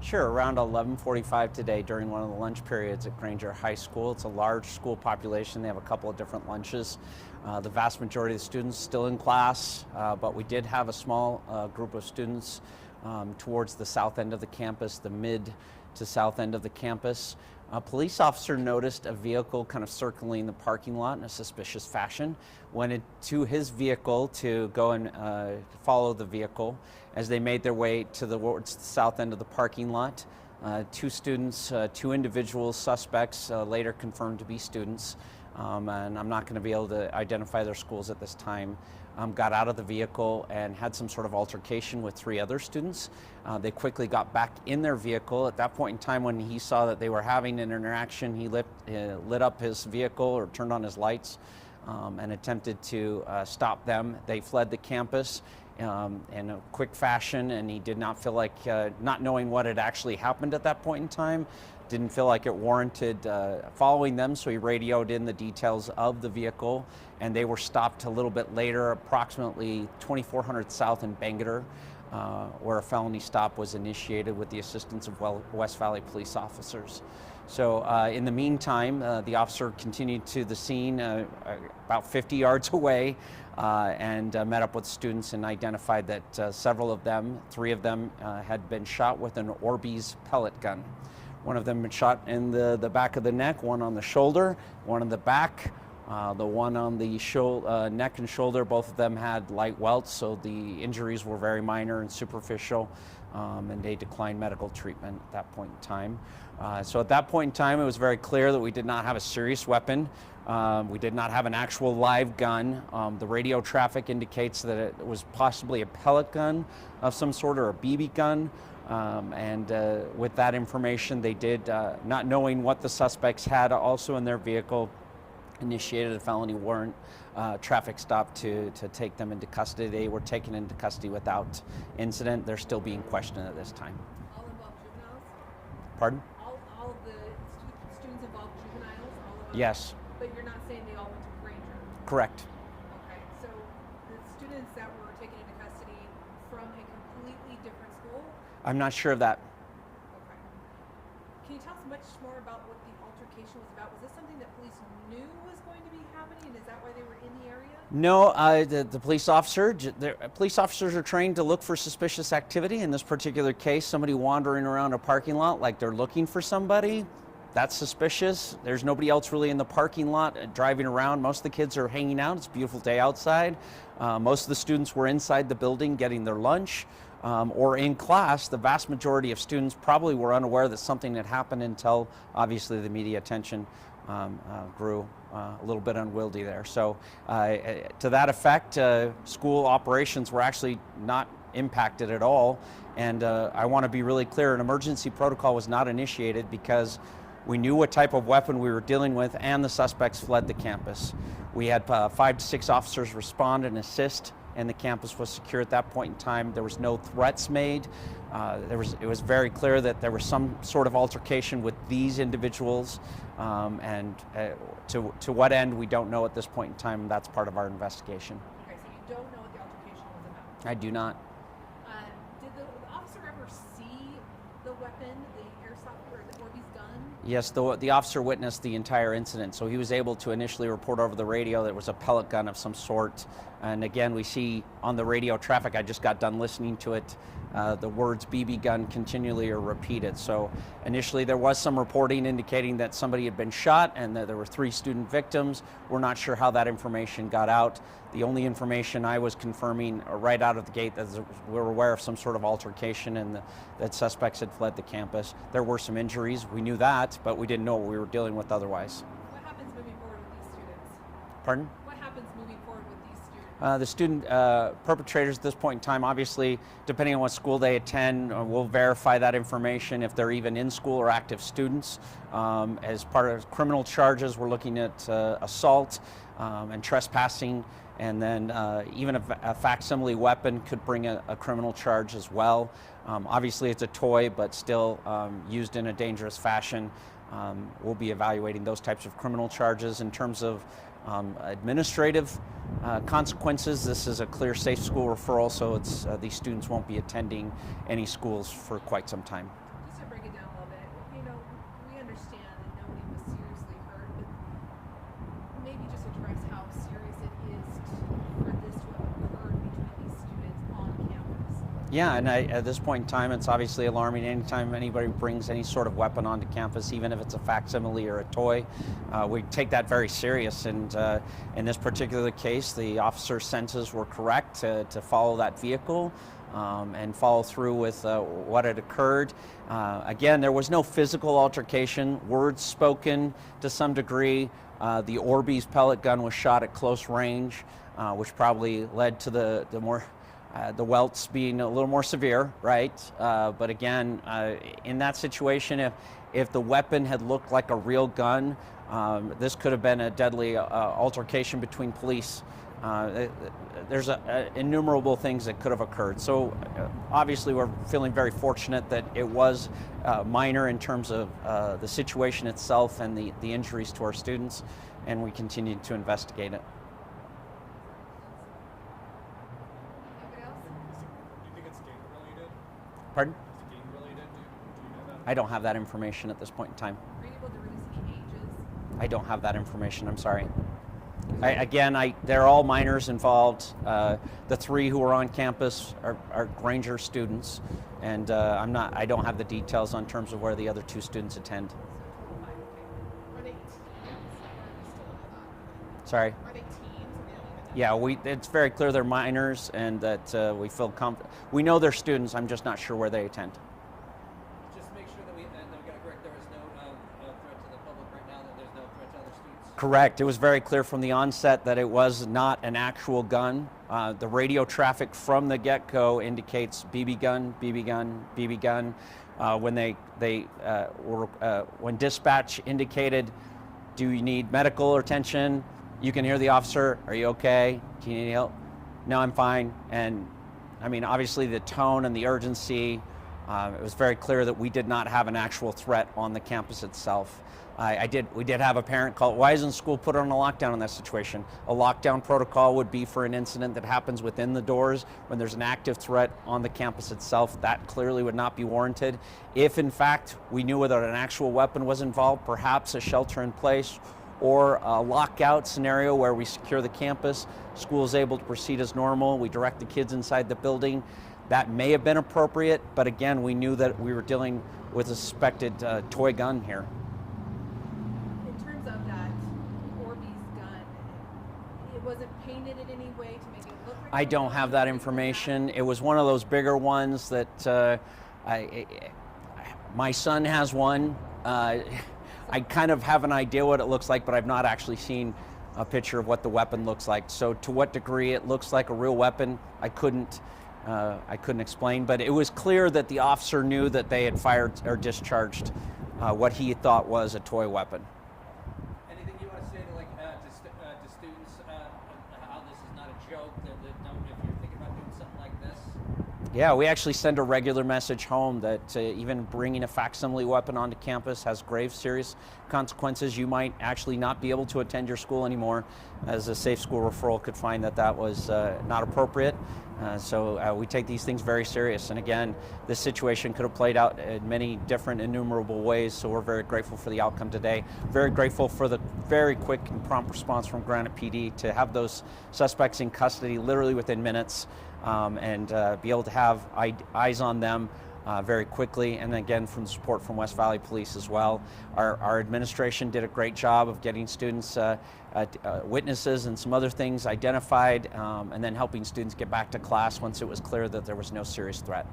Sure, around 11:45 today during one of the lunch periods at Granger High School. It's a large school population. They have a couple of different lunches. The vast majority of the students still in class, but we did have a small group of students towards the south end of the campus, the mid to south end of the campus. A police officer noticed a vehicle kind of circling the parking lot in a suspicious fashion, went into his vehicle to go and follow the vehicle. As they made their way towards the south end of the parking lot, two students, two individuals, suspects, later confirmed to be students, and I'm not going to be able to identify their schools at this time, got out of the vehicle and had some sort of altercation with three other students. They quickly got back in their vehicle. At that point in time, when he saw that they were having an interaction, he lit up his vehicle or turned on his lights and attempted to stop them. They fled the campus in a quick fashion, and he did not feel like, not knowing what had actually happened at that point in time, didn't feel like it warranted following them, so he radioed in the details of the vehicle, and they were stopped a little bit later, approximately 2400 South in Bangor, where a felony stop was initiated with the assistance of West Valley police officers. So in the meantime, the officer continued to the scene about 50 yards away and met up with students and identified that several of them, three of them, had been shot with an Orbeez pellet gun. One of them been shot in the back of the neck, one on the shoulder, one in the back. The one on the neck and shoulder, both of them had light welts, so the injuries were very minor and superficial, and they declined medical treatment at that point in time. So at that point in time, it was very clear that we did not have a serious weapon. We did not have an actual live gun. The radio traffic indicates that it was possibly a pellet gun of some sort or a BB gun. And with that information, they did, not knowing what the suspects had also in their vehicle, initiated a felony warrant traffic stop to take them into custody. They were taken into custody without incident. They're still being questioned at this time. All involved juveniles? Pardon? All of the students involved juveniles? All of them? Yes. But you're not saying they all went to Granger? Correct. Okay, so the students that were taken into custody from a completely different school? I'm not sure of that. Okay. Can you tell us much more about what the altercation was about? Was this something that police knew was going to be happening? Is that why they were in the area? No, the police officers are trained to look for suspicious activity. In this particular case, somebody wandering around a parking lot like they're looking for somebody, that's suspicious. There's nobody else really in the parking lot driving around. Most of the kids are hanging out. It's a beautiful day outside. Most of the students were inside the building getting their lunch or in class. The vast majority of students probably were unaware that something had happened until obviously the media attention grew a little bit unwieldy there. So to that effect, school operations were actually not impacted at all. And I want to be really clear, an emergency protocol was not initiated because we knew what type of weapon we were dealing with, and the suspects fled the campus. We had 5 to 6 officers respond and assist, and the campus was secure at that point in time. There was no threats made. It was very clear that there was some sort of altercation with these individuals, and to what end, we don't know at this point in time. That's part of our investigation. Okay, so you don't know what the altercation was about? I do not. Did the officer ever see the weapon, the airsoft or the Orbeez gun? Yes, the officer witnessed the entire incident, so he was able to initially report over the radio that it was a pellet gun of some sort. And again, we see on the radio traffic, I just got done listening to it, the words BB gun continually are repeated. So initially there was some reporting indicating that somebody had been shot and that there were 3 student victims. We're not sure how that information got out. The only information I was confirming right out of the gate that we were aware of some sort of altercation and that suspects had fled the campus. There were some injuries, we knew that, but we didn't know what we were dealing with otherwise. What happens moving forward with these students? Pardon? What happens moving forward with these students? The student perpetrators at this point in time, obviously, depending on what school they attend, we'll verify that information if they're even in school or active students. As part of criminal charges, we're looking at assault and trespassing, and then even a facsimile weapon could bring a criminal charge as well. Obviously, it's a toy, but still used in a dangerous fashion. We'll be evaluating those types of criminal charges. In terms of administrative consequences, this is a clear safe school referral, so these students won't be attending any schools for quite some time. Just a Yeah, and at this point in time, it's obviously alarming. Anytime anybody brings any sort of weapon onto campus, even if it's a facsimile or a toy, we take that very serious. And in this particular case, the officer's senses were correct to follow that vehicle and follow through with what had occurred. Again, there was no physical altercation, words spoken to some degree. The Orbeez pellet gun was shot at close range, which probably led to the welts being a little more severe, right? But again, in that situation, if the weapon had looked like a real gun, this could have been a deadly altercation between police. There's innumerable things that could have occurred. So obviously we're feeling very fortunate that it was minor in terms of the situation itself and the injuries to our students, and we continue to investigate it. Pardon? Is it gang related? Do you know that? I don't have that information at this point in time. Are you able to release any ages? I don't have that information, I'm sorry. They're all minors involved. The 3 who are on campus are Granger students, and I don't have the details on terms of where the other 2 students attend. So total 5, okay. Are they teens or are we still in that? Sorry? Are they teens or they don't even know? Yeah, it's very clear they're minors, and that we feel we know they're students. I'm just not sure where they attend. Just make sure that we got it correct. There is no threat to the public right now. That there's no threat to other students. Correct. It was very clear from the onset that it was not an actual gun. The radio traffic from the get-go indicates BB gun, BB gun, BB gun. When dispatch indicated, "Do you need medical attention?" You can hear the officer, "Are you okay? Do you need help?" "No, I'm fine." And I mean, obviously the tone and the urgency, it was very clear that we did not have an actual threat on the campus itself. We did have a parent call, "Why isn't school put on a lockdown in that situation?" A lockdown protocol would be for an incident that happens within the doors when there's an active threat on the campus itself. That clearly would not be warranted. If in fact we knew whether an actual weapon was involved, perhaps a shelter in place or a lockout scenario where we secure the campus, school is able to proceed as normal, we direct the kids inside the building, that may have been appropriate, but again, we knew that we were dealing with a suspected toy gun here. In terms of that Orbeez gun, it wasn't painted in any way to make it look like I don't have that information. It was one of those bigger ones that my son has one. I kind of have an idea what it looks like, but I've not actually seen a picture of what the weapon looks like. So to what degree it looks like a real weapon, I couldn't explain, but it was clear that the officer knew that they had fired or discharged what he thought was a toy weapon. Anything you want to say to students how this is not a joke? That if you're thinking about doing something like this. Yeah, we actually send a regular message home that even bringing a facsimile weapon onto campus has grave, serious consequences. You might actually not be able to attend your school anymore, as a safe school referral could find that was not appropriate. So we take these things very serious. And again, this situation could have played out in many different innumerable ways, so we're very grateful for the outcome today. Very grateful for the very quick and prompt response from Granite PD to have those suspects in custody literally within minutes, and be able to have eyes on them very quickly, and again from the support from West Valley Police as well. Our administration did a great job of getting students, witnesses and some other things identified, and then helping students get back to class once it was clear that there was no serious threat.